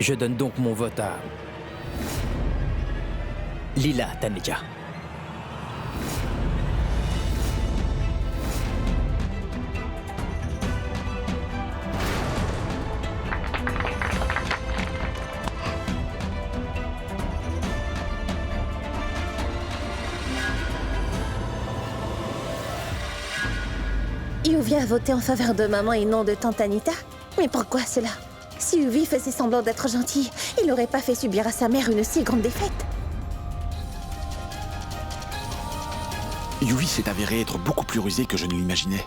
Je donne donc mon vote à... Lila Taneja. Yuvi a voté en faveur de maman et non de tante Anita. Mais pourquoi cela? Si Yuvi faisait semblant d'être gentil, il n'aurait pas fait subir à sa mère une si grande défaite. Yuvi s'est avéré être beaucoup plus rusé que je ne l'imaginais.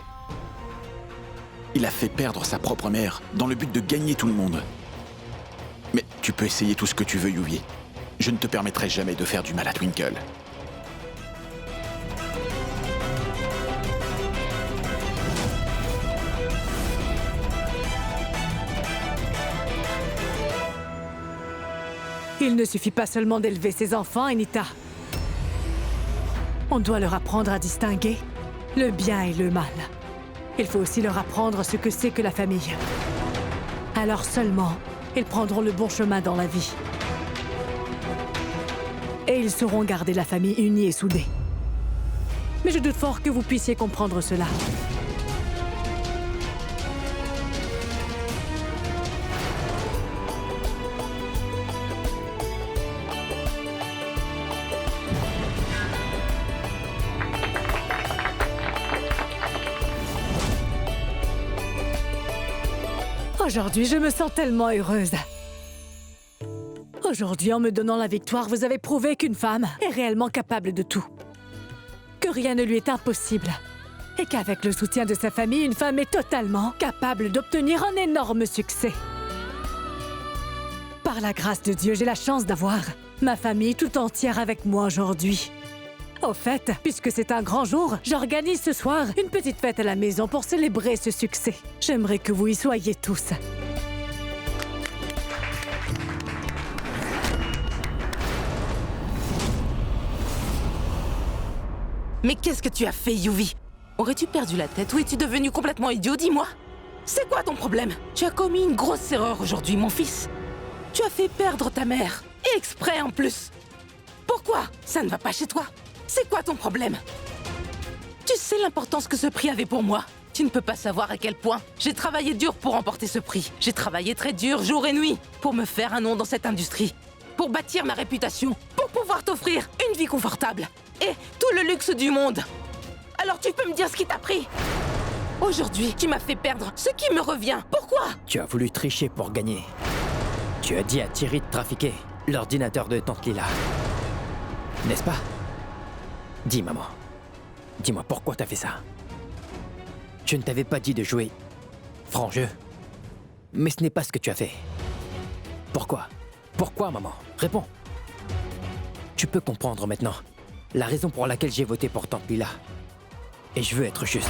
Il a fait perdre sa propre mère dans le but de gagner tout le monde. Mais tu peux essayer tout ce que tu veux, Yuvi. Je ne te permettrai jamais de faire du mal à Twinkle. Il ne suffit pas seulement d'élever ses enfants, Anita. On doit leur apprendre à distinguer le bien et le mal. Il faut aussi leur apprendre ce que c'est que la famille. Alors seulement, ils prendront le bon chemin dans la vie. Et ils sauront garder la famille unie et soudée. Mais je doute fort que vous puissiez comprendre cela. Aujourd'hui, je me sens tellement heureuse. Aujourd'hui, en me donnant la victoire, vous avez prouvé qu'une femme est réellement capable de tout. Que rien ne lui est impossible. Et qu'avec le soutien de sa famille, une femme est totalement capable d'obtenir un énorme succès. Par la grâce de Dieu, j'ai la chance d'avoir ma famille tout entière avec moi aujourd'hui. Au fait, puisque c'est un grand jour, j'organise ce soir une petite fête à la maison pour célébrer ce succès. J'aimerais que vous y soyez tous. Mais qu'est-ce que tu as fait, Yuvi? Aurais-tu perdu la tête ou es-tu devenu complètement idiot? Dis-moi. C'est quoi ton problème? Tu as commis une grosse erreur aujourd'hui, mon fils. Tu as fait perdre ta mère. Et exprès en plus. Pourquoi? Ça ne va pas chez toi. C'est quoi ton problème? Tu sais l'importance que ce prix avait pour moi? Tu ne peux pas savoir à quel point j'ai travaillé dur pour remporter ce prix. J'ai travaillé très dur, jour et nuit, pour me faire un nom dans cette industrie. Pour bâtir ma réputation. Pour pouvoir t'offrir une vie confortable. Et tout le luxe du monde. Alors tu peux me dire ce qui t'a pris? Aujourd'hui, tu m'as fait perdre ce qui me revient. Pourquoi? Tu as voulu tricher pour gagner. Tu as dit à Thierry de trafiquer l'ordinateur de tante Lila. N'est-ce pas? Dis, maman. Dis-moi pourquoi t'as fait ça. Je ne t'avais pas dit de jouer franc jeu. Mais ce n'est pas ce que tu as fait. Pourquoi? Pourquoi, maman? Réponds. Tu peux comprendre maintenant la raison pour laquelle j'ai voté pour tante Lila. Et je veux être juste.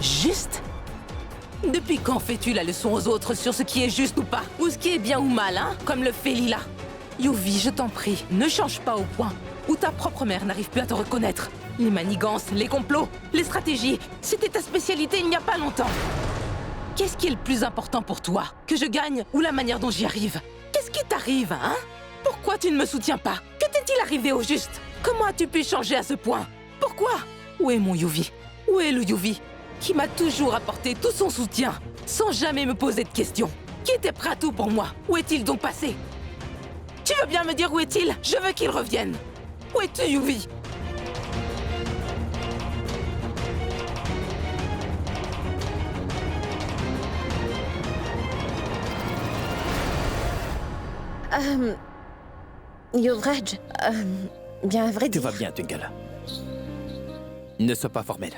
Juste? Depuis quand fais-tu la leçon aux autres sur ce qui est juste ou pas? Ou ce qui est bien ou mal, hein? Comme le fait Lila. Yuvi, je t'en prie, ne change pas au point où ta propre mère n'arrive plus à te reconnaître. Les manigances, les complots, les stratégies, c'était ta spécialité il n'y a pas longtemps. Qu'est-ce qui est le plus important pour toi? Que je gagne ou la manière dont j'y arrive? Qu'est-ce qui t'arrive, hein? Pourquoi tu ne me soutiens pas? Que t'est-il arrivé au juste? Comment as-tu pu changer à ce point? Pourquoi? Où est mon Yuvi? Où est le Yuvi qui m'a toujours apporté tout son soutien, sans jamais me poser de questions? Qui était prêt à tout pour moi? Où est-il donc passé? Tu veux bien me dire où est-il? Je veux qu'il revienne. Où es-tu, Yuvi? Yuvraj, bien à vrai Tout dire... va bien, Twinkle. Ne sois pas formel.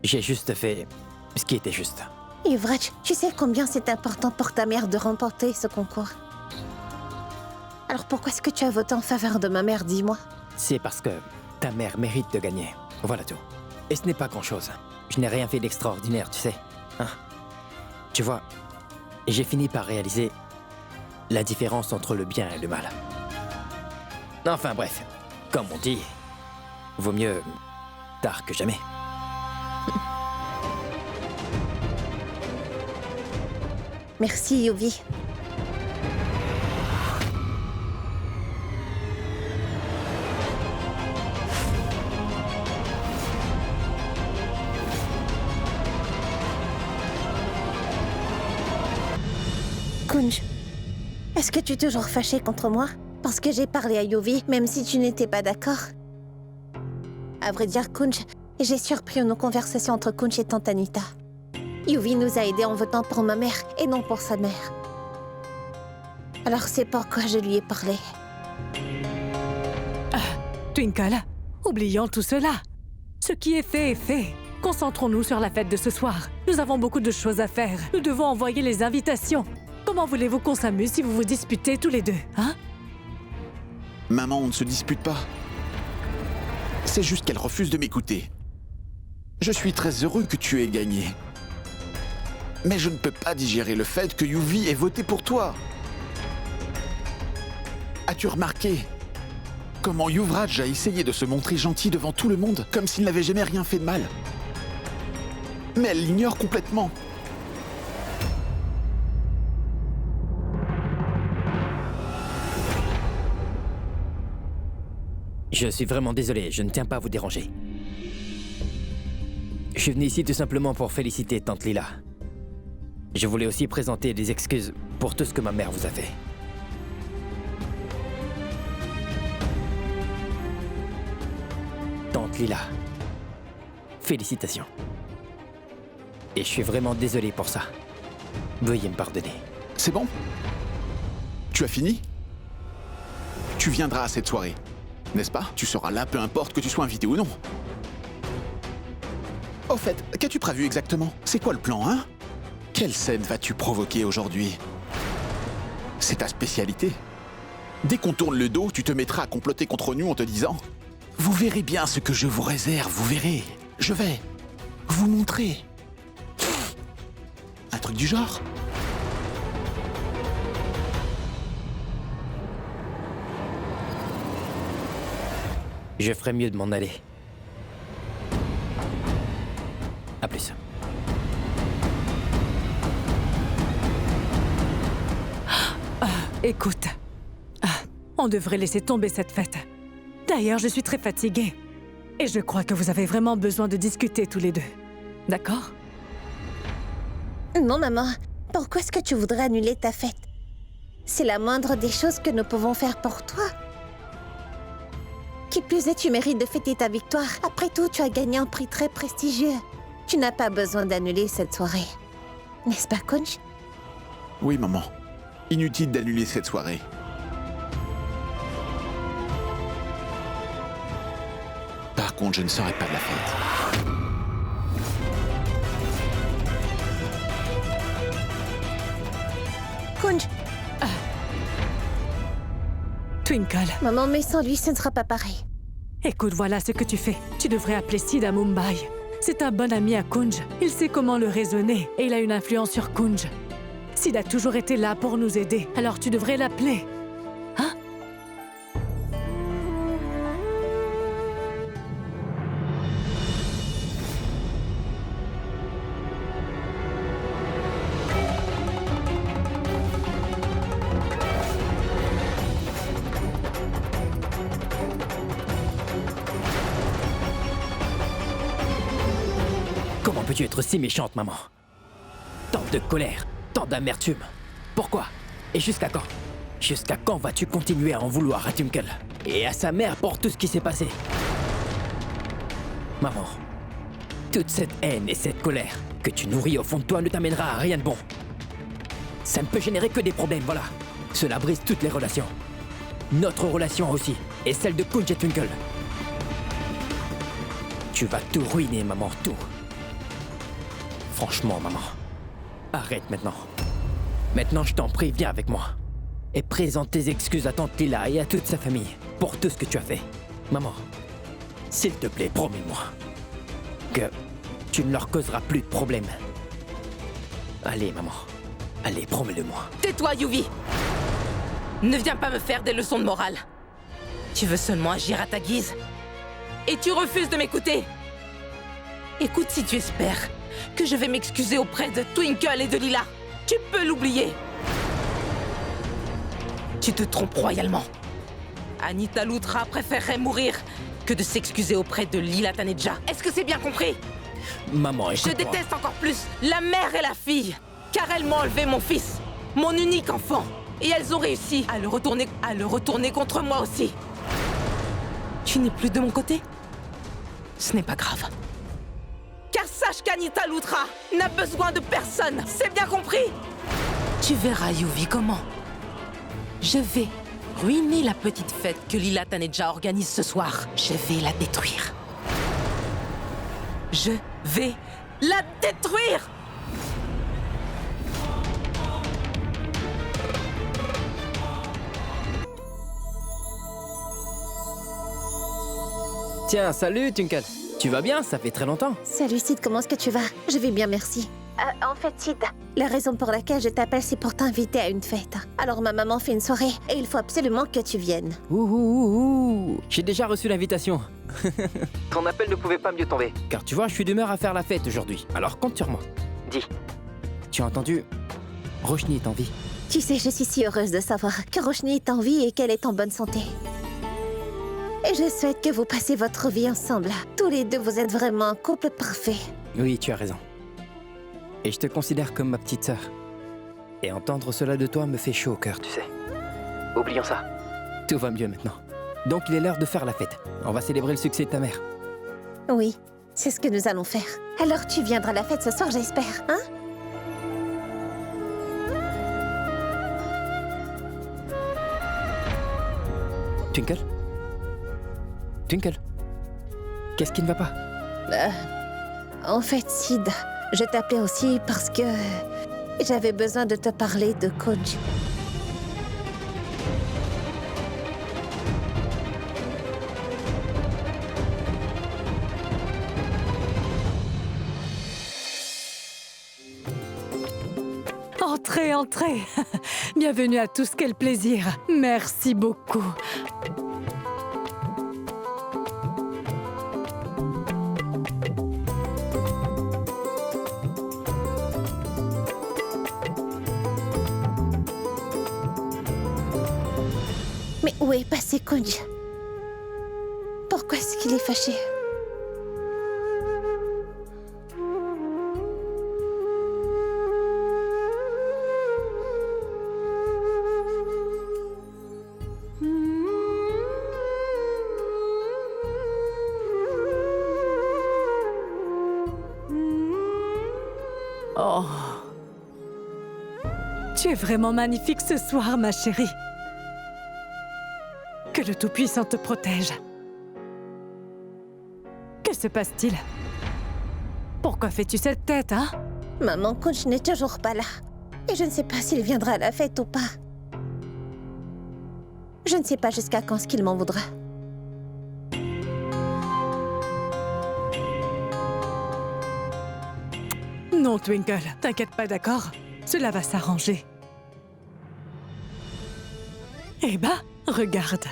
J'ai juste fait ce qui était juste. Yuvraj, tu sais combien c'est important pour ta mère de remporter ce concours. Alors pourquoi est-ce que tu as voté en faveur de ma mère, dis-moi? C'est parce que ta mère mérite de gagner. Voilà tout. Et ce n'est pas grand-chose. Je n'ai rien fait d'extraordinaire, tu sais. Hein? Tu vois, j'ai fini par réaliser la différence entre le bien et le mal. Enfin bref, comme on dit, vaut mieux tard que jamais. Merci, Yuvi. Kunj, est-ce que tu es toujours fâché contre moi? Parce que j'ai parlé à Yuvi, même si tu n'étais pas d'accord. À vrai dire, Kunj, j'ai surpris nos conversations entre Kunj et Tante Anita. Yuvi nous a aidés en votant pour ma mère et non pour sa mère. Alors c'est pourquoi je lui ai parlé. Twinkle, oublions tout cela. Ce qui est fait. Concentrons-nous sur la fête de ce soir. Nous avons beaucoup de choses à faire. Nous devons envoyer les invitations. Comment voulez-vous qu'on s'amuse si vous vous disputez tous les deux, hein? Maman, on ne se dispute pas. C'est juste qu'elle refuse de m'écouter. Je suis très heureux que tu aies gagné. Mais je ne peux pas digérer le fait que Yuvi ait voté pour toi. As-tu remarqué comment Yuvraj a essayé de se montrer gentil devant tout le monde, comme s'il n'avait jamais rien fait de mal? Mais elle l'ignore complètement. Je suis vraiment désolé, je ne tiens pas à vous déranger. Je suis venu ici tout simplement pour féliciter Tante Lila. Je voulais aussi présenter des excuses pour tout ce que ma mère vous a fait. Tante Lila, félicitations. Et je suis vraiment désolé pour ça. Veuillez me pardonner. C'est bon? Tu as fini? Tu viendras à cette soirée, n'est-ce pas? Tu seras là, peu importe que tu sois invité ou non. Au fait, qu'as-tu prévu exactement? C'est quoi le plan, hein? Quelle scène vas-tu provoquer aujourd'hui? C'est ta spécialité. Dès qu'on tourne le dos, tu te mettras à comploter contre nous en te disant « Vous verrez bien ce que je vous réserve, vous verrez. Je vais vous montrer. » Un truc du genre? Je ferais mieux de m'en aller. À plus. Écoute, on devrait laisser tomber cette fête. D'ailleurs, je suis très fatiguée. Et je crois que vous avez vraiment besoin de discuter tous les deux. D'accord? Non, maman. Pourquoi est-ce que tu voudrais annuler ta fête? C'est la moindre des choses que nous pouvons faire pour toi. Qui plus est, tu mérites de fêter ta victoire. Après tout, tu as gagné un prix très prestigieux. Tu n'as pas besoin d'annuler cette soirée. N'est-ce pas, Kunj? Oui, maman. Inutile d'annuler cette soirée. Par contre, je ne serai pas de la fête. Kunj, Twinkle, maman, mais sans lui, ce ne sera pas pareil. écoute, voilà ce que tu fais. Tu devrais appeler Sid à Mumbai. C'est un bon ami à Kunj. Il sait comment le raisonner et il a une influence sur Kunj. Sid a toujours été là pour nous aider, alors tu devrais l'appeler. Hein? Comment peux-tu être si méchante, maman? Tant de colère, tant d'amertume. Pourquoi? Et jusqu'à quand? Jusqu'à quand vas-tu continuer à en vouloir à Twinkle et à sa mère pour tout ce qui s'est passé? Maman, toute cette haine et cette colère que tu nourris au fond de toi ne t'amènera à rien de bon. Ça ne peut générer que des problèmes, voilà. Cela brise toutes les relations. Notre relation aussi, et celle de Kunj et Twinkle. Tu vas tout ruiner, maman, tout. Franchement, maman, arrête maintenant. Maintenant, je t'en prie, viens avec moi. Et présente tes excuses à Tante Lila et à toute sa famille pour tout ce que tu as fait. Maman, s'il te plaît, promets-moi que tu ne leur causeras plus de problèmes. Allez, maman. Allez, promets-le-moi. Tais-toi, Yuvi! Ne viens pas me faire des leçons de morale. Tu veux seulement agir à ta guise. Et tu refuses de m'écouter. Écoute, si tu espères que je vais m'excuser auprès de Twinkle et de Lila, Tu peux l'oublier. Tu te trompes royalement. Anita Loutra préférerait mourir que de s'excuser auprès de Lila Taneja. Est-ce que c'est bien compris? Maman, Je écoute-moi. déteste encore plus la mère et la fille, car elles m'ont enlevé mon fils, mon unique enfant. Et elles ont réussi à le retourner contre moi aussi. Tu n'es plus de mon côté? Ce n'est pas grave. Car sache qu'Anita Loutra n'a besoin de personne, c'est bien compris? Tu verras, Yuvi, comment je vais ruiner la petite fête que Lila Taneja organise ce soir. Je vais la détruire. Je vais la détruire! Tiens, salut, Twinkle. Tu vas bien? Ça fait très longtemps. Salut Sid, comment est-ce que tu vas? Je vais bien, merci. En fait, Sid, la raison pour laquelle je t'appelle, c'est pour t'inviter à une fête. Alors ma maman fait une soirée et il faut absolument que tu viennes. Ouh. J'ai déjà reçu l'invitation. Ton appel ne pouvait pas mieux tomber. Car tu vois, je suis d'humeur à faire la fête aujourd'hui. Alors compte sur moi. Dis. Tu as entendu? Roshni est en vie. Tu sais, je suis si heureuse de savoir que Roshni est en vie et qu'elle est en bonne santé. Et je souhaite que vous passiez votre vie ensemble. Tous les deux, vous êtes vraiment un couple parfait. Oui, tu as raison. Et je te considère comme ma petite sœur. Et entendre cela de toi me fait chaud au cœur, tu sais. Oublions ça. Tout va mieux maintenant. Donc il est l'heure de faire la fête. On va célébrer le succès de ta mère. Oui, c'est ce que nous allons faire. Alors tu viendras à la fête ce soir, j'espère, hein? Twinkle? Twinkle? Qu'est-ce qui ne va pas? En fait, Sid, je t'appelais aussi parce que j'avais besoin de te parler de Coach. Entrez, entrez. Bienvenue à tous, quel plaisir. Merci beaucoup. Mais où est passé Kunj? Pourquoi est-ce qu'il est fâché? Oh. Tu es vraiment magnifique ce soir, ma chérie. Que le Tout-Puissant te protège. Que se passe-t-il? Pourquoi fais-tu cette tête, hein? Maman, Kunj n'est toujours pas là. Et je ne sais pas s'il viendra à la fête ou pas. Je ne sais pas jusqu'à quand ce qu'il m'en voudra. Non, Twinkle, t'inquiète pas, d'accord? Cela va s'arranger. Eh ben, regarde.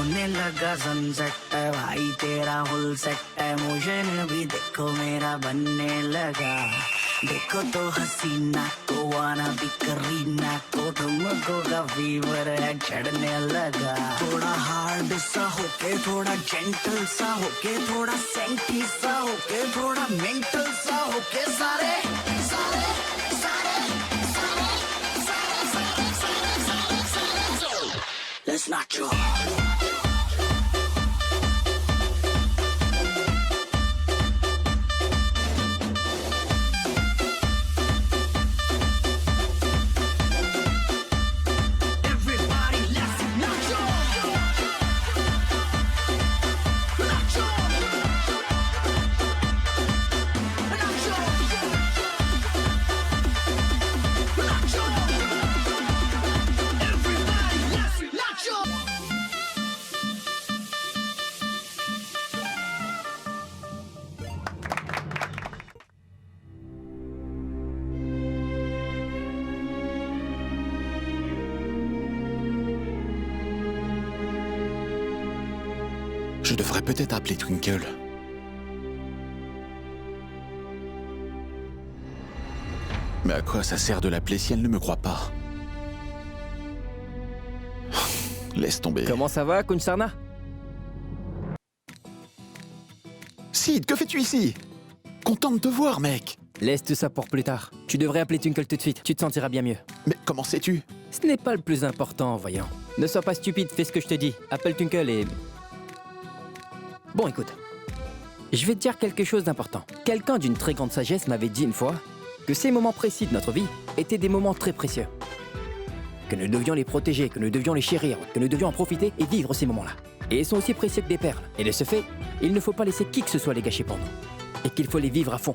होने लगा सनसेट है भाई तेरा full set है मुझे भी देखो मेरा बनने लगा देखो तो हसीना को आना भी करीना को तुमको का फीवर है चढ़ने लगा थोड़ा हार्ड सा होके थोड़ा जेंटल सा होके थोड़ा सेंटी सा होके थोड़ा मेंटल सा होके सारे सारे सारे सारे सारे सारे सारे Let's not go. Everybody, let's not go. Not go. Not go. Not go. Everybody, let's not go. Je devrais peut-être appeler Twinkle. Mais à quoi ça sert de l'appeler si elle ne me croit pas? Laisse tomber. Comment ça va, Kunsarna? Sid, que fais-tu ici? Content de te voir, mec. Laisse tout ça pour plus tard. Tu devrais appeler Twinkle tout de suite, tu te sentiras bien mieux. Mais comment sais-tu? Ce n'est pas le plus important, voyons. Ne sois pas stupide, fais ce que je te dis. Appelle Twinkle et... Bon, écoute. Je vais te dire quelque chose d'important. Quelqu'un d'une très grande sagesse m'avait dit une fois que ces moments précis de notre vie étaient des moments très précieux. Que nous devions les protéger, que nous devions les chérir, que nous devions en profiter et vivre ces moments-là. Et ils sont aussi précieux que des perles. Et de ce fait, il ne faut pas laisser qui que ce soit les gâcher pour nous. Et qu'il faut les vivre à fond.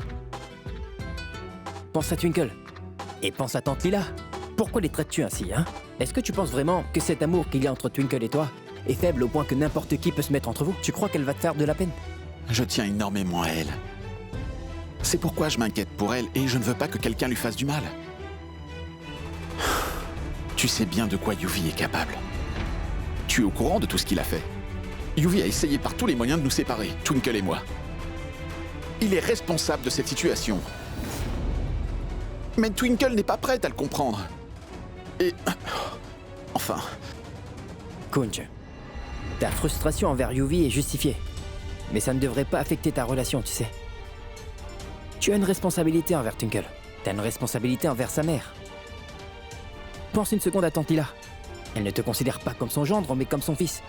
Pense à Twinkle. Et pense à Tante Lila. Pourquoi les traites-tu ainsi, hein? Est-ce que tu penses vraiment que cet amour qu'il y a entre Twinkle et toi est faible au point que n'importe qui peut se mettre entre vous? Tu crois qu'elle va te faire de la peine? Je tiens énormément à elle. C'est pourquoi je m'inquiète pour elle et je ne veux pas que quelqu'un lui fasse du mal. Tu sais bien de quoi Yuvi est capable. Tu es au courant de tout ce qu'il a fait. Yuvi a essayé par tous les moyens de nous séparer, Twinkle et moi. Il est responsable de cette situation. Mais Twinkle n'est pas prête à le comprendre. Et... Enfin... Kunj, ta frustration envers Yuvi est justifiée. Mais ça ne devrait pas affecter ta relation, tu sais. Tu as une responsabilité envers Twinkle. Tu as une responsabilité envers sa mère. Pense une seconde à Tante Lila. Elle ne te considère pas comme son gendre, mais comme son fils.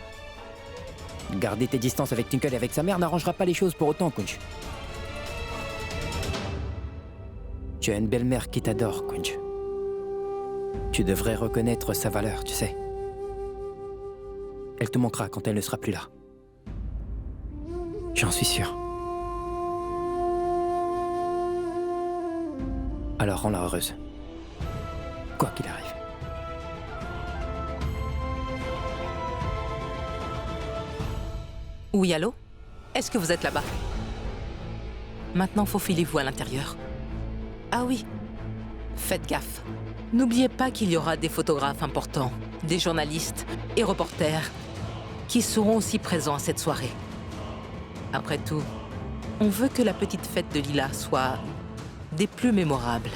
Garder tes distances avec Twinkle et avec sa mère n'arrangera pas les choses pour autant, Kunj. Tu as une belle-mère qui t'adore, Kunj. Tu devrais reconnaître sa valeur, tu sais. Elle te manquera quand elle ne sera plus là. J'en suis sûr. Alors rends-la heureuse. Quoi qu'il arrive. Oui, allô? Est-ce que vous êtes là-bas? Maintenant, faufilez-vous à l'intérieur. Ah oui, faites gaffe. N'oubliez pas qu'il y aura des photographes importants, des journalistes et reporters qui seront aussi présents à cette soirée. Après tout, on veut que la petite fête de Lila soit des plus mémorables.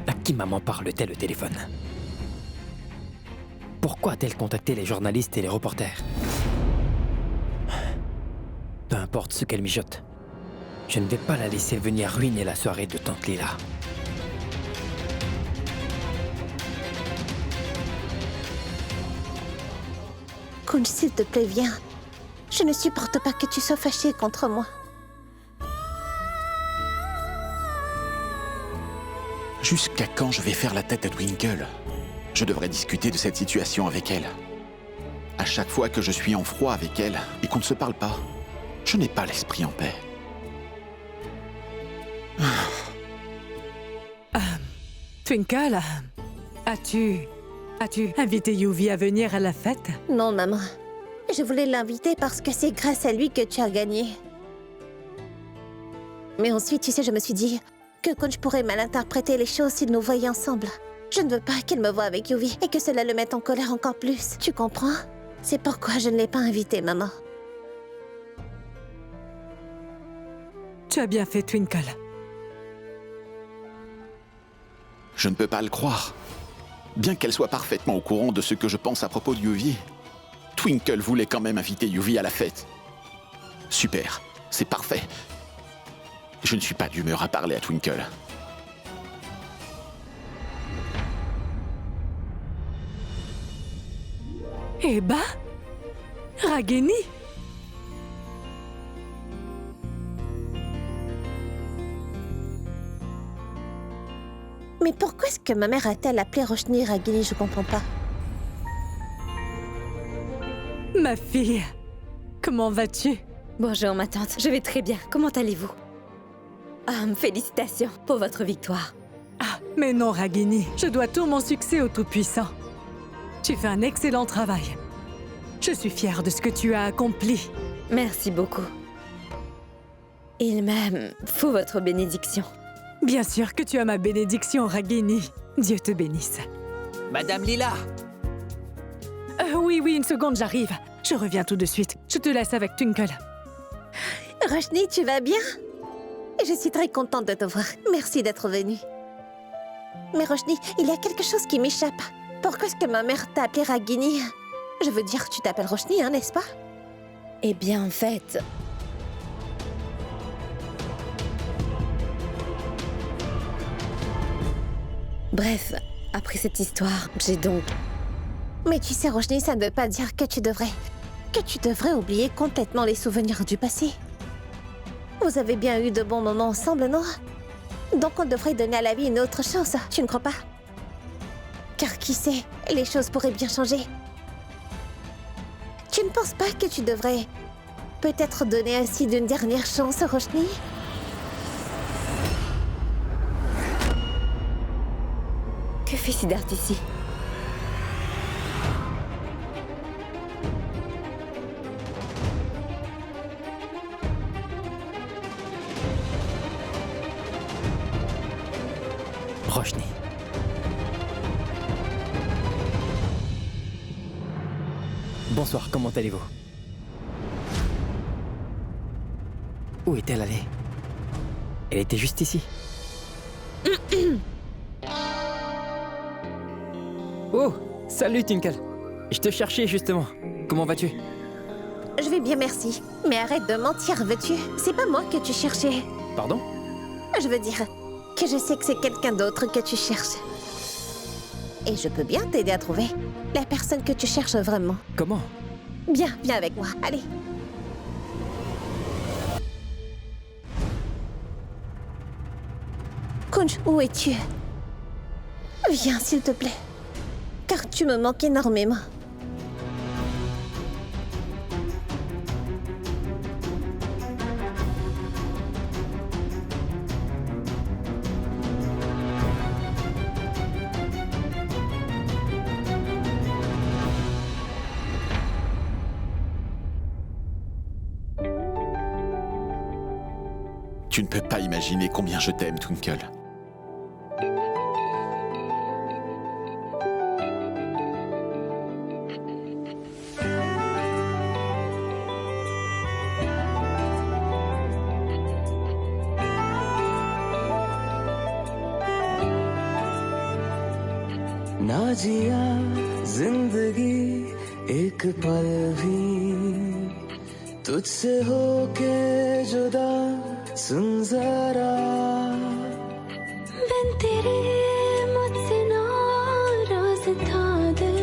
À qui maman parle-t-elle au téléphone? Pourquoi a-t-elle contacté les journalistes et les reporters? Peu importe ce qu'elle mijote, je ne vais pas la laisser venir ruiner la soirée de Tante Lila. Kunj, s'il te plaît, viens. Je ne supporte pas que tu sois fâché contre moi. Jusqu'à quand je vais faire la tête à Twinkle? Je devrais discuter de cette situation avec elle. À chaque fois que je suis en froid avec elle et qu'on ne se parle pas, je n'ai pas l'esprit en paix. Twinkle, as-tu invité Yuvi à venir à la fête? Non, maman. Je voulais l'inviter parce que c'est grâce à lui que tu as gagné. Mais ensuite, tu sais, je me suis dit que Kunj pourrait mal interpréter les choses s'il nous voyait ensemble. Je ne veux pas qu'il me voie avec Yuvi et que cela le mette en colère encore plus. Tu comprends? C'est pourquoi je ne l'ai pas invité, maman. Tu as bien fait, Twinkle. Je ne peux pas le croire. Bien qu'elle soit parfaitement au courant de ce que je pense à propos de Yuvi, Twinkle voulait quand même inviter Yuvi à la fête. Super, c'est parfait. Je ne suis pas d'humeur à parler à Twinkle. Eh ben, Ragini. Mais pourquoi est-ce que ma mère a-t-elle appelé Roshni Ragini? Je comprends pas. Ma fille, comment vas-tu? Bonjour ma tante, je vais très bien. Comment allez-vous? Félicitations pour votre victoire. Ah, mais non, Ragini, je dois tout mon succès au Tout-Puissant. Tu fais un excellent travail. Je suis fière de ce que tu as accompli. Merci beaucoup. Il me faut votre bénédiction. Bien sûr que tu as ma bénédiction, Ragini. Dieu te bénisse. Madame Lila, Oui, une seconde, j'arrive. Je reviens tout de suite. Je te laisse avec Twinkle. Roshni, tu vas bien? Je suis très contente de te voir. Merci d'être venue. Mais Roshni, il y a quelque chose qui m'échappe. Pourquoi est-ce que ma mère t'a appelée Ragini? Je veux dire, tu t'appelles Roshni, hein, n'est-ce pas? Eh bien, en fait... Bref, après cette histoire, j'ai donc... Mais tu sais, Roshni, ça ne veut pas dire que tu devrais oublier complètement les souvenirs du passé. Vous avez bien eu de bons moments ensemble, non? Donc on devrait donner à la vie une autre chance, tu ne crois pas? Car qui sait, les choses pourraient bien changer. Tu ne penses pas que tu devrais peut-être donner ainsi une dernière chance, Roshni? Que fait Siddharth ici? Roshni. Bonsoir, comment allez-vous? Où est-elle allée? Elle était juste ici. Oh, salut Twinkle. Je te cherchais justement. Comment vas-tu? Je vais bien, merci. Mais arrête de mentir, veux-tu? C'est pas moi que tu cherchais. Pardon? Je veux dire que je sais que c'est quelqu'un d'autre que tu cherches. Et je peux bien t'aider à trouver la personne que tu cherches vraiment. Comment? Viens avec moi, allez. Kunj, où es-tu? Viens, s'il te plaît. Car tu me manques énormément. Tu ne peux pas imaginer combien je t'aime, Twinkle. ना जिया जिंदगी एक पल भी तुझसे होके जुदा सुन जरा बिन तेरे मुझसे नाराज था दिल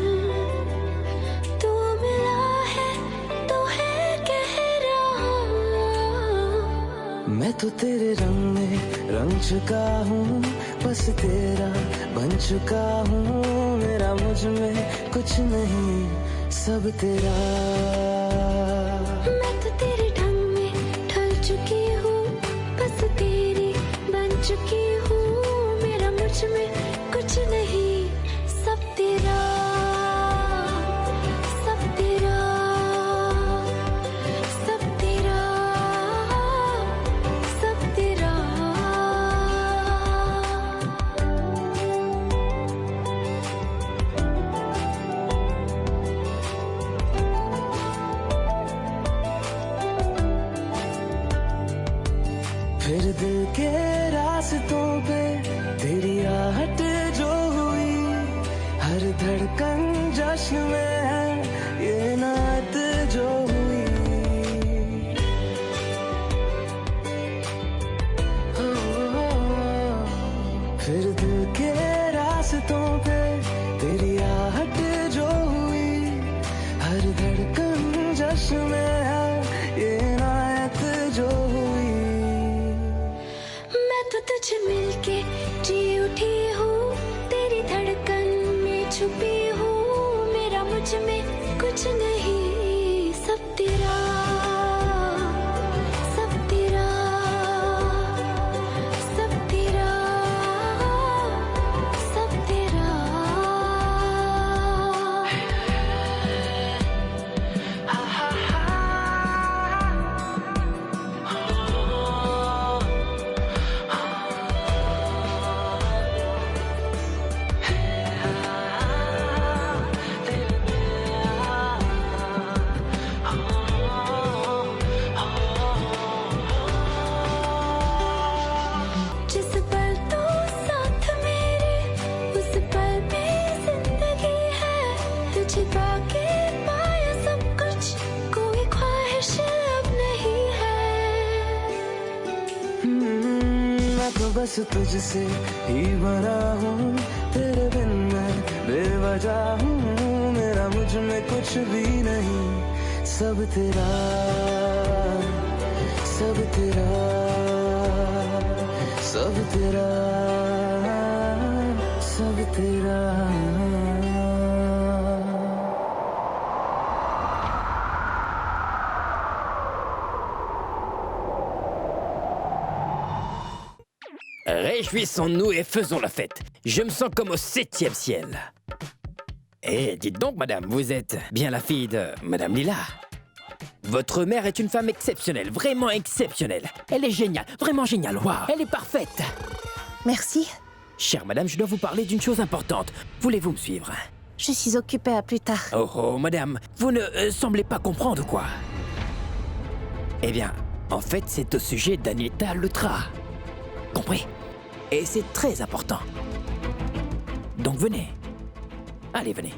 तू मिला है तो है कह रहा मैं तो तेरे रंग में रंग चुका हूँ बस तेरा बन चुका हूँ मेरा मुझ में कुछ नहीं सब तेरा मैं तो तेरे ढंग में ढल चुकी हूँ बस तेरी बन चुकी हूँ मेरा मुझ में कुछ नहीं सब तेरा सब तेरा सब तेरा सब तेरा फिर दिल के रास्तों पे तेरी आहट जो हुई हर धड़कन जश्न में है ये नात जो हुई फिर दिल के रास्तों पे तेरी आहट जो हुई हर धड़कन जश्न में है ये नात जो हुई मैं तो तुझे मिलके जी उठी हूँ तेरी धड़कन में छुपी हूँ मेरा मुझ तो बस तुझसे ही बना हूँ, तेरे बिन मैं बेवजह हूँ, मेरा मुझ में कुछ भी नहीं, सब तेरा, सब तेरा, सब तेरा, सब तेरा। Réjouissons-nous et faisons la fête. Je me sens comme au 7e ciel. Eh, dites donc, madame, vous êtes bien la fille de Madame Lila. Votre mère est une femme exceptionnelle, vraiment exceptionnelle. Elle est géniale, vraiment géniale, waouh, elle est parfaite. Merci. Chère madame, je dois vous parler d'une chose importante. Voulez-vous me suivre? Je suis occupée, à plus tard. Oh, oh, madame, vous ne semblez pas comprendre, quoi. Eh bien, en fait, c'est au sujet d'Anita Lutra. Compris? Et c'est très important. Donc venez. Allez, venez.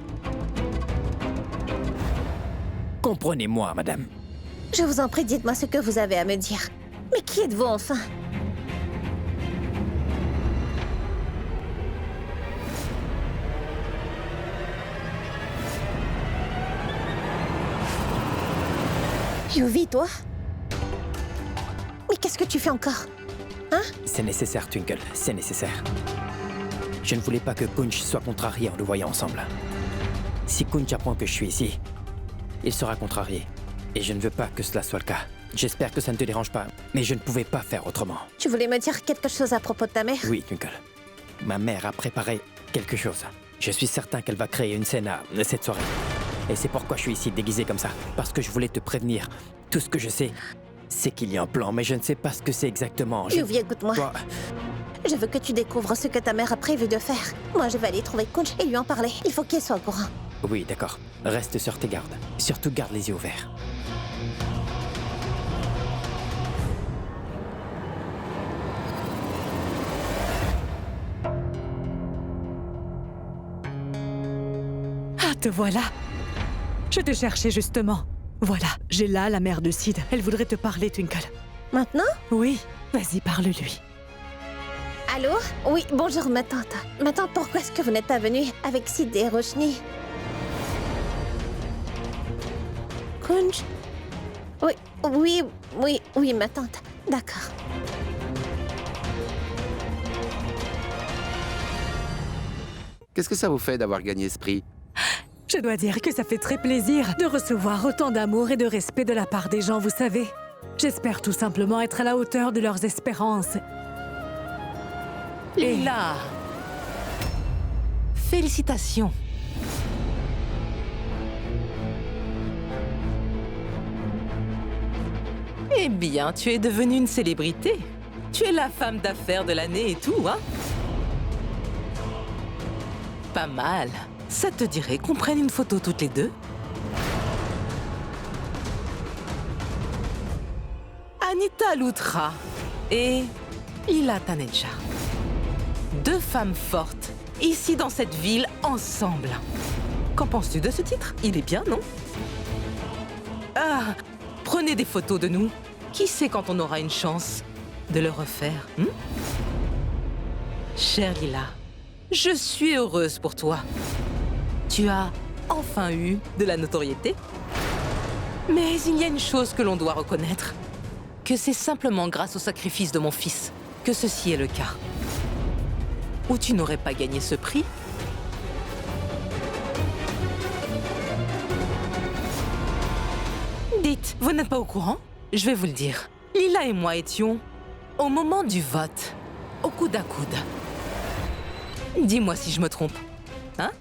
Comprenez-moi, madame. Je vous en prie, dites-moi ce que vous avez à me dire. Mais qui êtes-vous enfin? Yuvi, toi? Mais qu'est-ce que tu fais encore? Hein? C'est nécessaire, Twinkle, c'est nécessaire. Je ne voulais pas que Kunj soit contrarié en nous voyant ensemble. Si Kunj apprend que je suis ici, il sera contrarié. Et je ne veux pas que cela soit le cas. J'espère que ça ne te dérange pas, mais je ne pouvais pas faire autrement. Tu voulais me dire quelque chose à propos de ta mère? Oui, Twinkle. Ma mère a préparé quelque chose. Je suis certain qu'elle va créer une scène à cette soirée. Et c'est pourquoi je suis ici déguisé comme ça. Parce que je voulais te prévenir. Tout ce que je sais, c'est qu'il y a un plan, mais je ne sais pas ce que c'est exactement. Yuvi, écoute-moi. Toi- Je veux que tu découvres ce que ta mère a prévu de faire. Moi, je vais aller trouver Kunj et lui en parler. Il faut qu'il soit au courant. Oui, d'accord. Reste sur tes gardes. Surtout garde les yeux ouverts. Ah, te voilà. Je te cherchais justement. Voilà, j'ai là la mère de Sid. Elle voudrait te parler, Twinkle. Maintenant? Oui, vas-y, parle-lui. Allô? Oui, bonjour, ma tante. Ma tante, pourquoi est-ce que vous n'êtes pas venue avec Sid et Roshni? Kunj? Oui, ma tante. D'accord. Qu'est-ce que ça vous fait d'avoir gagné ce prix? Je dois dire que ça fait très plaisir de recevoir autant d'amour et de respect de la part des gens, vous savez. J'espère tout simplement être à la hauteur de leurs espérances. Lila, félicitations. Eh bien, tu es devenue une célébrité. Tu es la femme d'affaires de l'année et tout, hein? Pas mal. Ça te dirait qu'on prenne une photo toutes les deux? Anita Lutra et Lila Taneja. Deux femmes fortes, ici dans cette ville, ensemble. Qu'en penses-tu de ce titre? Il est bien, non? Ah, prenez des photos de nous. Qui sait quand on aura une chance de le refaire, Chère Lila, je suis heureuse pour toi. Tu as enfin eu de la notoriété. Mais il y a une chose que l'on doit reconnaître. Que c'est simplement grâce au sacrifice de mon fils que ceci est le cas. Ou tu n'aurais pas gagné ce prix. Dites, vous n'êtes pas au courant? Je vais vous le dire. Lila et moi étions, au moment du vote, au coude à coude. Dis-moi si je me trompe. Hein?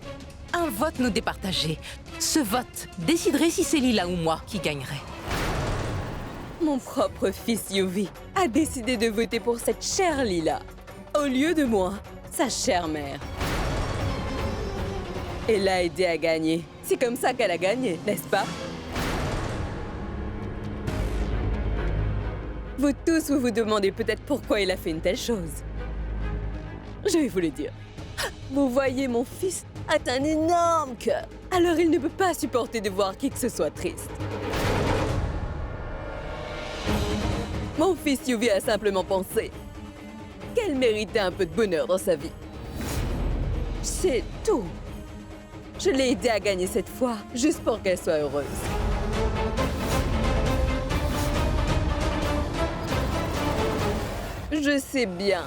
Un vote nous départageait. Ce vote déciderait si c'est Lila ou moi qui gagnerait. Mon propre fils Yuvi a décidé de voter pour cette chère Lila, au lieu de moi, sa chère mère. Elle l'a aidé à gagner. C'est comme ça qu'elle a gagné, n'est-ce pas? Vous tous, vous vous demandez peut-être pourquoi il a fait une telle chose. Je vais vous le dire. Vous voyez, mon fils a un énorme cœur. Alors il ne peut pas supporter de voir qui que ce soit triste. Mon fils Yuvi a simplement pensé qu'elle méritait un peu de bonheur dans sa vie. C'est tout. Je l'ai aidée à gagner cette fois, juste pour qu'elle soit heureuse. Je sais bien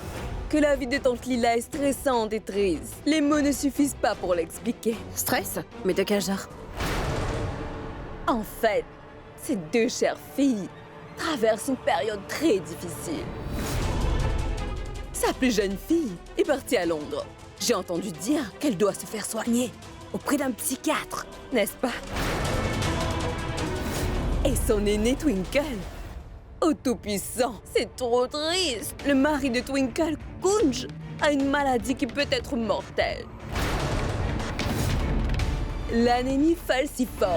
que la vie de Tante Lila est stressante et triste. Les mots ne suffisent pas pour l'expliquer. Stress? Mais de quel genre? En fait, ces deux chères filles traversent une période très difficile. Sa plus jeune fille est partie à Londres. J'ai entendu dire qu'elle doit se faire soigner auprès d'un psychiatre, n'est-ce pas? Et son aîné Twinkle, oh tout-puissant, c'est trop triste. Le mari de Twinkle, Kunj, a une maladie qui peut être mortelle. L'anémie falciforme.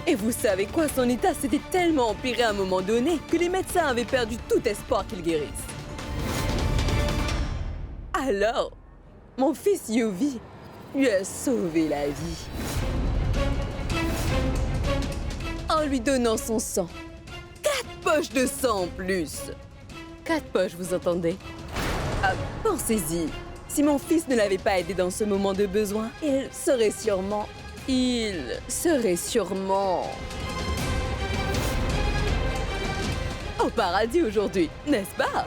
Et vous savez quoi, son état s'était tellement empiré à un moment donné que les médecins avaient perdu tout espoir qu'il guérisse. Alors, mon fils Yuvi lui a sauvé la vie. En lui donnant son sang. 4 poches de sang en plus. 4 poches, vous entendez? Ah, pensez-y. Si mon fils ne l'avait pas aidé dans ce moment de besoin, il serait sûrement au paradis aujourd'hui, n'est-ce pas?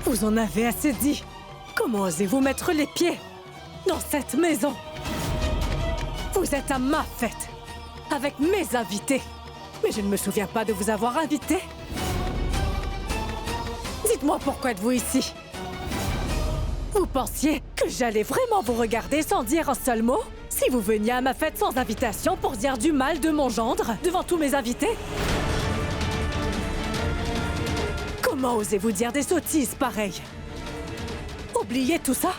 Vous en avez assez dit. Comment osez-vous mettre les pieds dans cette maison? Vous êtes à ma fête, avec mes invités. Mais je ne me souviens pas de vous avoir invité. Dites-moi pourquoi êtes-vous ici? Vous pensiez que j'allais vraiment vous regarder sans dire un seul mot? Si vous veniez à ma fête sans invitation pour dire du mal de mon gendre devant tous mes invités? Comment osez-vous dire des sottises pareilles? Oubliez tout ça.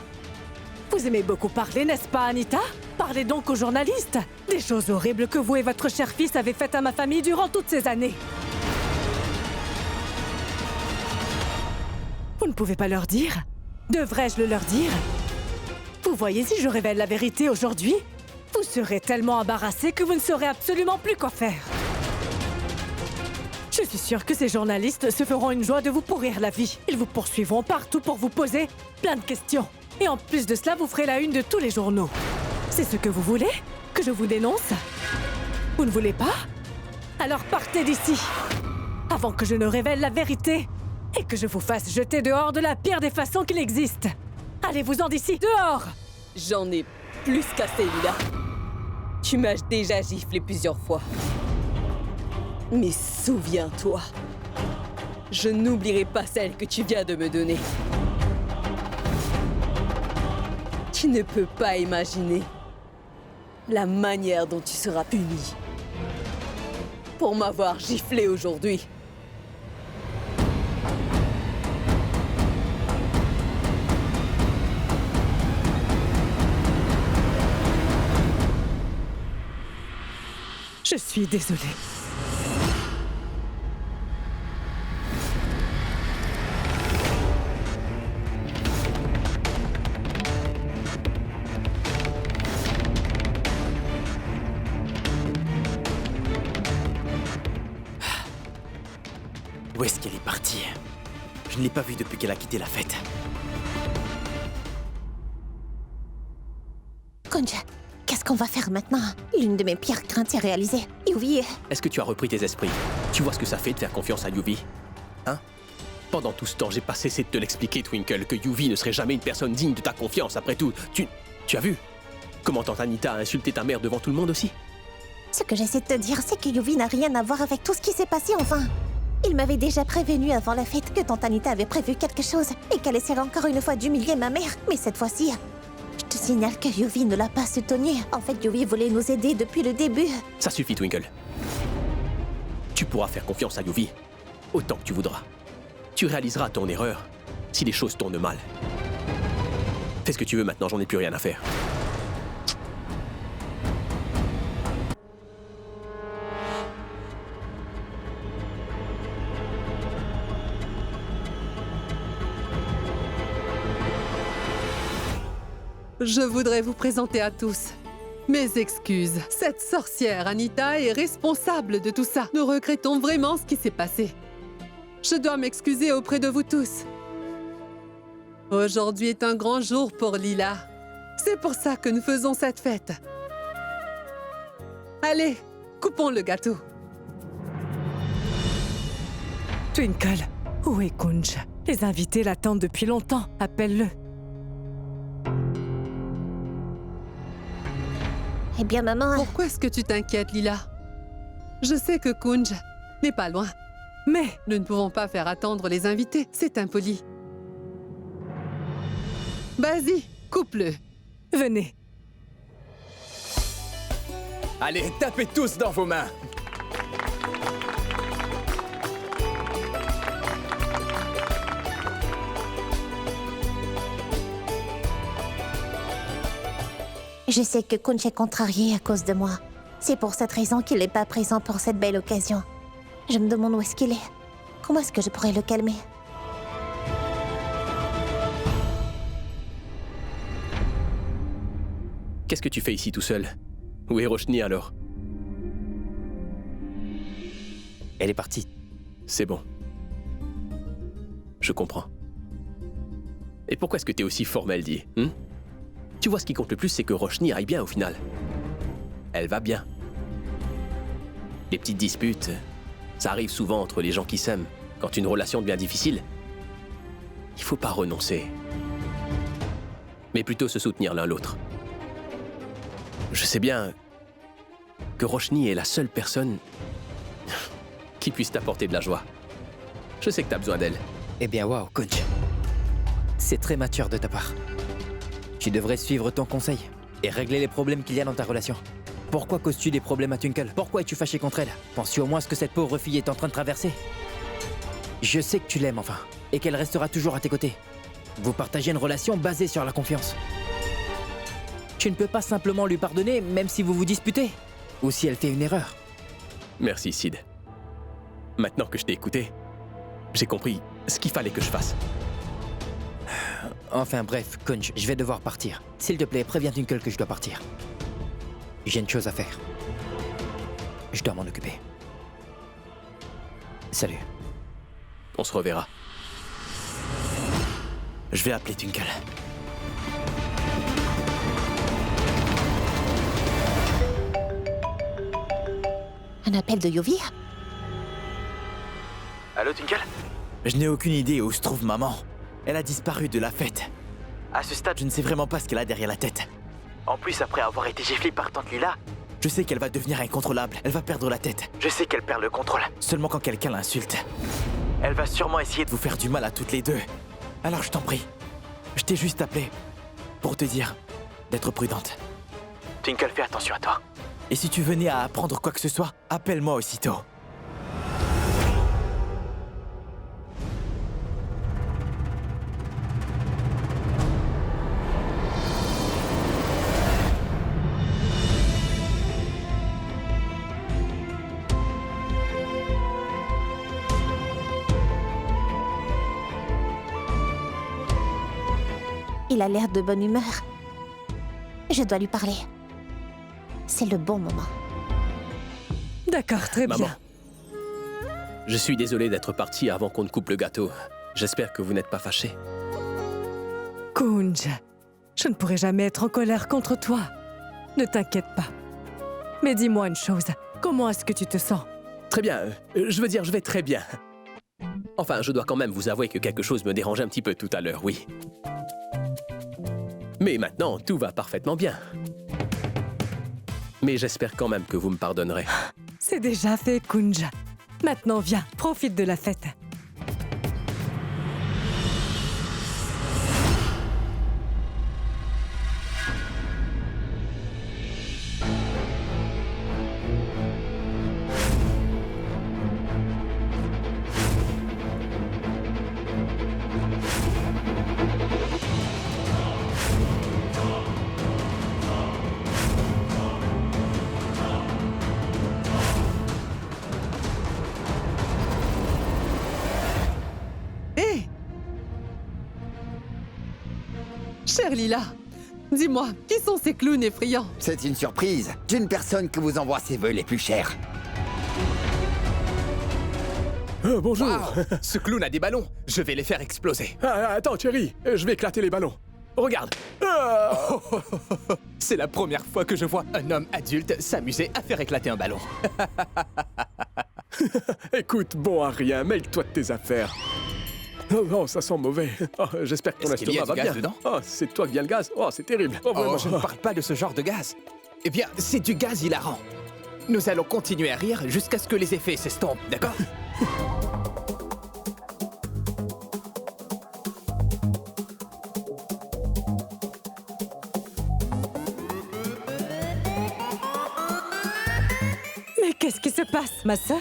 Vous aimez beaucoup parler, n'est-ce pas, Anita? Parlez donc aux journalistes. Des choses horribles que vous et votre cher fils avez faites à ma famille durant toutes ces années. Vous ne pouvez pas leur dire? Devrais-je le leur dire? Vous voyez, si je révèle la vérité aujourd'hui, vous serez tellement embarrassés que vous ne saurez absolument plus quoi faire. Je suis sûre que ces journalistes se feront une joie de vous pourrir la vie. Ils vous poursuivront partout pour vous poser plein de questions. Et en plus de cela, vous ferez la une de tous les journaux. C'est ce que vous voulez? Que je vous dénonce? Vous ne voulez pas? Alors partez d'ici, avant que je ne révèle la vérité et que je vous fasse jeter dehors de la pire des façons qu'il existe. Allez-vous-en d'ici, dehors! J'en ai plus qu'assez, Lila. Tu m'as déjà giflé plusieurs fois. Mais souviens-toi, je n'oublierai pas celle que tu viens de me donner. Tu ne peux pas imaginer la manière dont tu seras puni pour m'avoir giflé aujourd'hui. Je suis désolée. Où est-ce qu'elle est partie? Je ne l'ai pas vue depuis qu'elle a quitté la fête. Kunj, qu'est-ce qu'on va faire maintenant? L'une de mes pires craintes est réalisée. Yuvi... Est-ce que tu as repris tes esprits? Tu vois ce que ça fait de faire confiance à Yuvi? Hein? Pendant tout ce temps, j'ai pas cessé de te l'expliquer, Twinkle, que Yuvi ne serait jamais une personne digne de ta confiance. Après tout, tu as vu comment tante Anita a insulté ta mère devant tout le monde aussi? Ce que j'essaie de te dire, c'est que Yuvi n'a rien à voir avec tout ce qui s'est passé, enfin. Il m'avait déjà prévenu avant la fête que tante Anita avait prévu quelque chose et qu'elle essaierait encore une fois d'humilier ma mère. Mais cette fois-ci, je te signale que Yuvi ne l'a pas soutenu. En fait, Yuvi voulait nous aider depuis le début. Ça suffit, Twinkle. Tu pourras faire confiance à Yuvi autant que tu voudras. Tu réaliseras ton erreur si les choses tournent mal. Fais ce que tu veux maintenant, j'en ai plus rien à faire. Je voudrais vous présenter à tous mes excuses. Cette sorcière, Anita, est responsable de tout ça. Nous regrettons vraiment ce qui s'est passé. Je dois m'excuser auprès de vous tous. Aujourd'hui est un grand jour pour Lila. C'est pour ça que nous faisons cette fête. Allez, coupons le gâteau. Twinkle, où est Kunj? Les invités l'attendent depuis longtemps. Appelle-le. Eh bien, maman... Pourquoi est-ce que tu t'inquiètes, Lila? Je sais que Kunj n'est pas loin. Mais nous ne pouvons pas faire attendre les invités. C'est impoli. Vas-y, coupe-le. Venez. Allez, tapez tous dans vos mains. Je sais que Kunj est contrarié à cause de moi. C'est pour cette raison qu'il n'est pas présent pour cette belle occasion. Je me demande où est-ce qu'il est. Comment est-ce que je pourrais le calmer? Qu'est-ce que tu fais ici tout seul? Où est Roshni alors? Elle est partie. C'est bon. Je comprends. Et pourquoi est-ce que t'es aussi formel, dit Tu vois, ce qui compte le plus, c'est que Roshni aille bien au final. Elle va bien. Les petites disputes, ça arrive souvent entre les gens qui s'aiment. Quand une relation devient difficile, il faut pas renoncer. Mais plutôt se soutenir l'un l'autre. Je sais bien que Roshni est la seule personne qui puisse t'apporter de la joie. Je sais que t'as besoin d'elle. Eh bien, waouh, Kunj. C'est très mature de ta part. Tu devrais suivre ton conseil et régler les problèmes qu'il y a dans ta relation. Pourquoi causes-tu des problèmes à Twinkle? Pourquoi es-tu fâché contre elle? Penses-tu au moins ce que cette pauvre fille est en train de traverser? Je sais que tu l'aimes enfin, et qu'elle restera toujours à tes côtés. Vous partagez une relation basée sur la confiance. Tu ne peux pas simplement lui pardonner, même si vous vous disputez. Ou si elle fait une erreur. Merci, Sid. Maintenant que je t'ai écouté, j'ai compris ce qu'il fallait que je fasse. Enfin bref, Kunj, je vais devoir partir. S'il te plaît, préviens Twinkle que je dois partir. J'ai une chose à faire. Je dois m'en occuper. Salut. On se reverra. Je vais appeler Twinkle. Un appel de Yuvi? Allô, Twinkle? Je n'ai aucune idée où se trouve maman. Elle a disparu de la fête. À ce stade, je ne sais vraiment pas ce qu'elle a derrière la tête. En plus, après avoir été giflée par Tante Lila, je sais qu'elle va devenir incontrôlable. Elle va perdre la tête. Je sais qu'elle perd le contrôle. Seulement quand quelqu'un l'insulte. Elle va sûrement essayer de vous faire du mal à toutes les deux. Alors je t'en prie, je t'ai juste appelé pour te dire d'être prudente. Twinkle, fais attention à toi. Et si tu venais à apprendre quoi que ce soit, appelle-moi aussitôt. Il a l'air de bonne humeur. Je dois lui parler. C'est le bon moment. D'accord, très Maman. bien. Je suis désolé d'être parti avant qu'on ne coupe le gâteau. J'espère que vous n'êtes pas fâchés. Kunj, je ne pourrai jamais être en colère contre toi. Ne t'inquiète pas. Mais dis-moi une chose, comment est-ce que tu te sens? Très bien, je veux dire, je vais très bien. Enfin, je dois quand même vous avouer que quelque chose me dérangeait un petit peu tout à l'heure, oui. Mais maintenant, tout va parfaitement bien. Mais j'espère quand même que vous me pardonnerez. C'est déjà fait, Kunj. Maintenant, viens, profite de la fête. Chère Lila, Dis-moi, qui sont ces clowns effrayants? C'est une surprise. D'une personne qui vous envoie ses vœux les plus chers. Bonjour. Ce clown a des ballons. Je vais les faire exploser. Attends, Cherry, je vais éclater les ballons. Regarde. C'est la première fois que je vois un homme adulte s'amuser à faire éclater un ballon. Écoute, bon à rien, mêle-toi de tes affaires. Oh non, ça sent mauvais. Oh, j'espère que ton Est-ce qu'il y a estomac du va gaz bien. dedans? Oh, c'est toi qui as le gaz. Oh, c'est terrible. Oh, vraiment. Je ne parle pas de ce genre de gaz. Eh bien, c'est du gaz hilarant. Nous allons continuer à rire jusqu'à ce que les effets s'estompent, d'accord? Mais qu'est-ce qui se passe, ma sœur?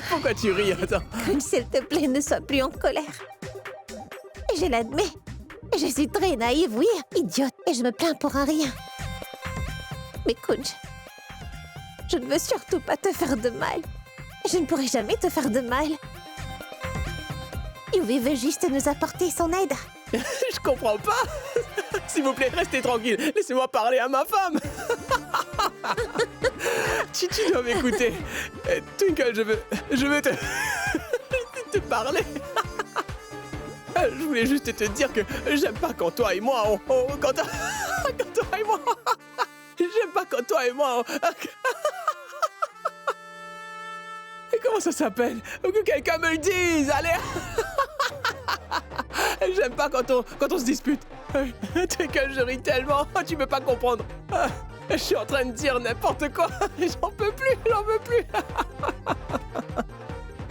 Pourquoi tu ris? Attends. Kunj, s'il te plaît, ne sois plus en colère. Je l'admets. Je suis très naïve, oui, idiote, et je me plains pour un rien. Mais Kunj, je ne veux surtout pas te faire de mal. Je ne pourrai jamais te faire de mal. Yuvi veut juste nous apporter son aide. Je comprends pas. S'il vous plaît, restez tranquille. Laissez-moi parler à ma femme. tu dois m'écouter. Twinkle, je veux te... te parler. Je voulais juste te dire que j'aime pas quand toi et moi, quand toi et moi... J'aime pas quand toi et moi... Et comment ça s'appelle? Que quelqu'un me le dise, allez. J'aime pas quand on se dispute. Twinkle, je ris tellement. Tu peux pas comprendre. Je suis en train de dire n'importe quoi. J'en peux plus.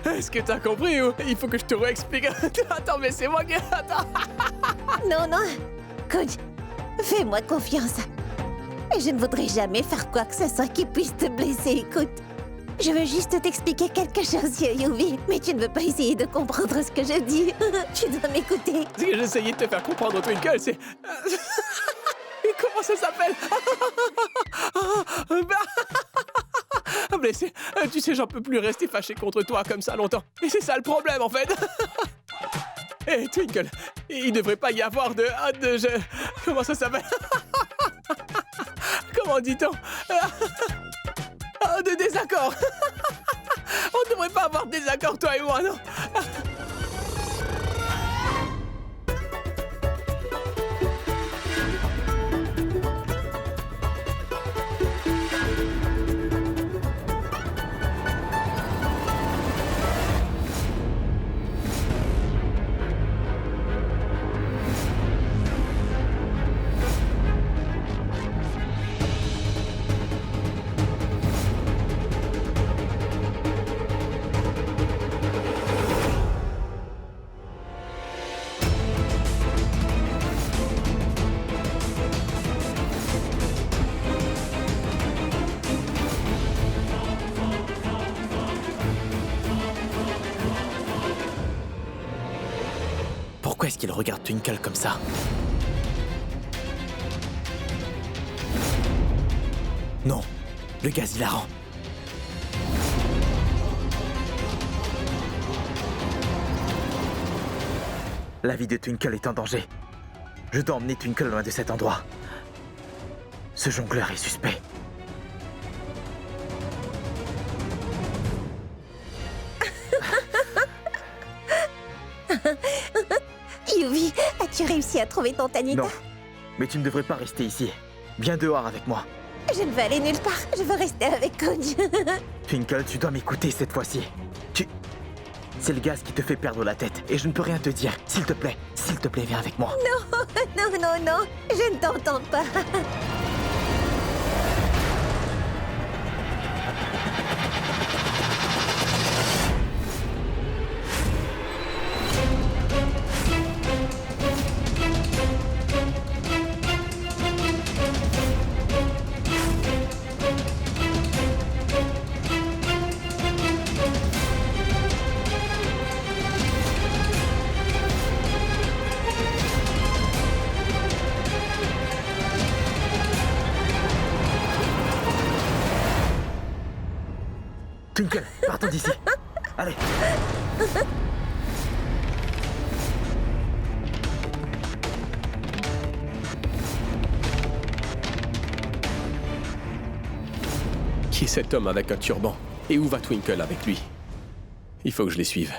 Est-ce que t'as compris ou il faut que je te réexplique? Attends, mais c'est moi qui... Attends. Non, Kunj, fais-moi confiance. Je ne voudrais jamais faire quoi que ce soit qui puisse te blesser, écoute. Je veux juste t'expliquer quelque chose, Yuvi, mais tu ne veux pas essayer de comprendre ce que je dis. Tu dois m'écouter. Ce que j'essayais de te faire comprendre, Twinkle, c'est... Comment ça s'appelle? Blessé. Tu sais, j'en peux plus rester fâché contre toi comme ça longtemps. Et c'est ça le problème, en fait. Hé, Twinkle, il devrait pas y avoir de... Comment ça s'appelle? Comment dit-on? De désaccord. On devrait pas avoir de désaccord, toi et moi, non? Pourquoi est-ce qu'il regarde Twinkle comme ça? Non, le gaz hilarant. La vie de Twinkle est en danger. Je dois emmener Twinkle loin de cet endroit. Ce jongleur est suspect. Yuvi, as-tu réussi à trouver ton Tanita? Non, mais tu ne devrais pas rester ici. Viens dehors avec moi. Je ne veux aller nulle part. Je veux rester avec Kunj. Twinkle, tu dois m'écouter cette fois-ci. C'est le gaz qui te fait perdre la tête et je ne peux rien te dire. S'il te plaît, viens avec moi. Non, je ne t'entends pas. Twinkle, partons d'ici. Allez. Qui est cet homme avec un turban? Et où va Twinkle avec lui? Il faut que je les suive.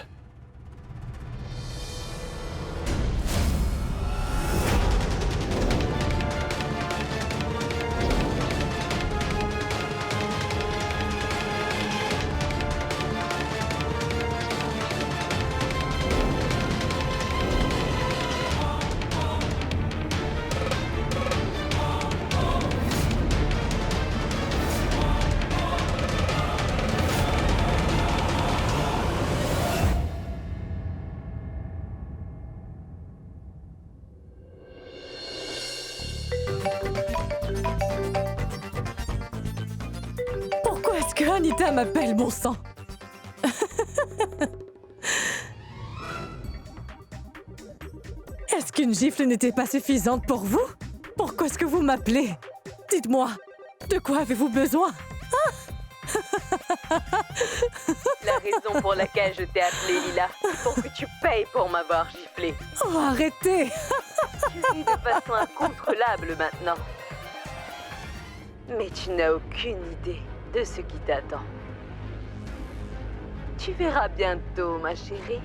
Pourquoi est-ce que Anita m'appelle, bon sang? Est-ce qu'une gifle n'était pas suffisante pour vous? Pourquoi est-ce que vous m'appelez? Dites-moi, de quoi avez-vous besoin? La raison pour laquelle je t'ai appelée, Lila, pour que tu payes pour m'avoir giflé. Oh, arrêtez! Tu ris de façon incontrôlable maintenant. Mais tu n'as aucune idée de ce qui t'attend. Tu verras bientôt, ma chérie.